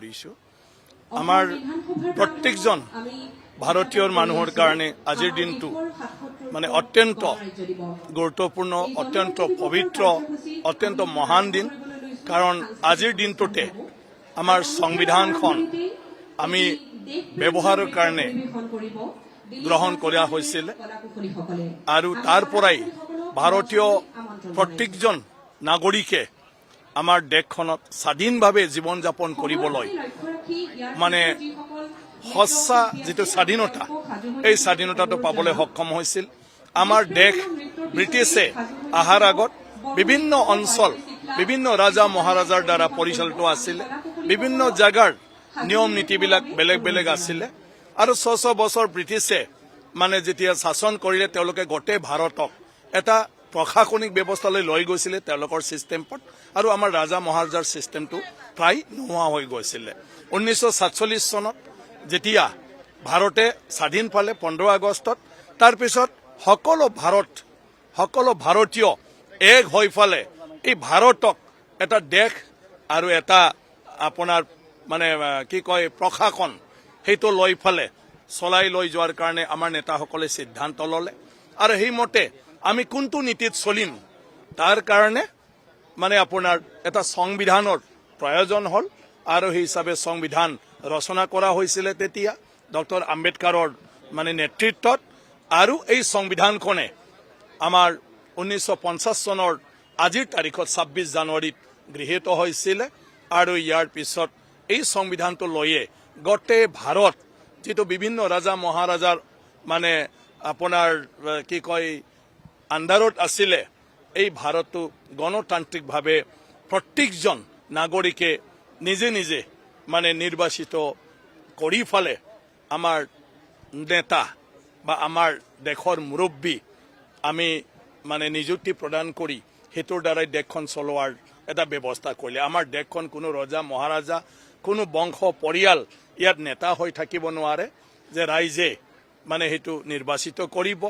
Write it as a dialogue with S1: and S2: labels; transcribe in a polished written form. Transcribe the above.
S1: কৰিছোঁ আমাৰ প্ৰত্যেকজন ভাৰতীয়ৰ মানুহৰ কাৰণে আজিৰ দিনটো মানে অত্যন্ত গুৰুত্বপূৰ্ণ অত্যন্ত পবিত্ৰ অত্যন্ত মহান দিন কাৰণ আজিৰ দিনটোতে আমাৰ সংবিধানখন আমি ব্যৱহাৰৰ কাৰণে গ্ৰহণ কৰা হৈছিল আৰু তাৰ পৰাই ভাৰতীয় প্ৰত্যেকজন নাগৰিকে আমাৰ দেশখনত স্বাধীনভাৱে জীৱন যাপন কৰিবলৈ মানে সঁচা যিটো স্বাধীনতা এই স্বাধীনতাটো পাবলৈ সক্ষম হৈছিল আমাৰ দেশ ব্ৰিটিছে অহাৰ আগত বিভিন্ন অঞ্চল বিভিন্ন ৰাজা মহাৰাজাৰ দ্বাৰা পৰিচালিত আছিল বিভিন্ন জাগাৰ নিয়ম নীতিবিলাক বেলেগ বেলেগ আছিল আৰু ৬০০ বছৰ ব্ৰিটিছে মানে যেতিয়া শাসন কৰিলে তেওঁলোকে গোটেই ভাৰতক এটা প্ৰশাসনিক ব্যৱস্থালৈ লৈ গৈছিলে তেওঁলোকৰ চিষ্টেমত আৰু আমাৰ ৰাজা মহাৰাজাৰ চিষ্টেমটো প্ৰায় নোহোৱা হৈ গৈছিলে 1947 চনত যেতিয়া ভাৰতে স্বাধীন পালে 15 আগষ্টত তাৰপিছত সকলো ভাৰতীয় এক হৈ পালে এই ভাৰতক এটা দেশ আৰু এটা আপোনাৰ মানে কি কয় প্ৰশাসন সেইটো লৈ ফালে চলাই লৈ যোৱাৰ কাৰণে আমাৰ নেতাসকলে সিদ্ধান্ত ললে আৰু সেইমতে আমি কোনটো নীতিত চলিম তাৰ কাৰণে মানে আপোনাৰ এটা সংবিধানৰ প্ৰয়োজন হল আৰু সেই হিচাপে সংবিধান ৰচনা কৰা হৈছিল তেতিয়া ডক্টৰ আম্বেদকাৰৰ মানে নেতৃত্বত আৰু এই সংবিধানখনে আমাৰ 1950 চনৰ আজিৰ তাৰিখত 26 জানুৱাৰীত গৃহীত হৈছিল আৰু ইয়াৰ পিছত এই সংবিধানটো লৈয়ে গোটেই ভাৰত যেটো বিভিন্ন ৰাজা মহাৰাজাৰ মানে আপোনাৰ কি কয় আন্দাৰত আছিল এই ভাৰতটো গণতান্ত্ৰিকভাৱে প্ৰত্যেকজন নাগৰিকে নিজে নিজে মানে নিৰ্বাচিত কৰি ফালে আমাৰ নেতা বা আমাৰ দেশৰ মুৰব্বী আমি মানে নিযুক্তি প্ৰদান কৰি হেতুৰ দ্বাৰাই দেশখন চলোৱাৰ এটা ব্যৱস্থা কৰিলে আমাৰ দেশখন কোনো ৰজা মহাৰাজা কোনো বংশ পৰিয়াল ইয়াত নেতা হৈ থাকিব নোৱাৰে যে ৰাইজে মানে হেতু নিৰ্বাচিত কৰিব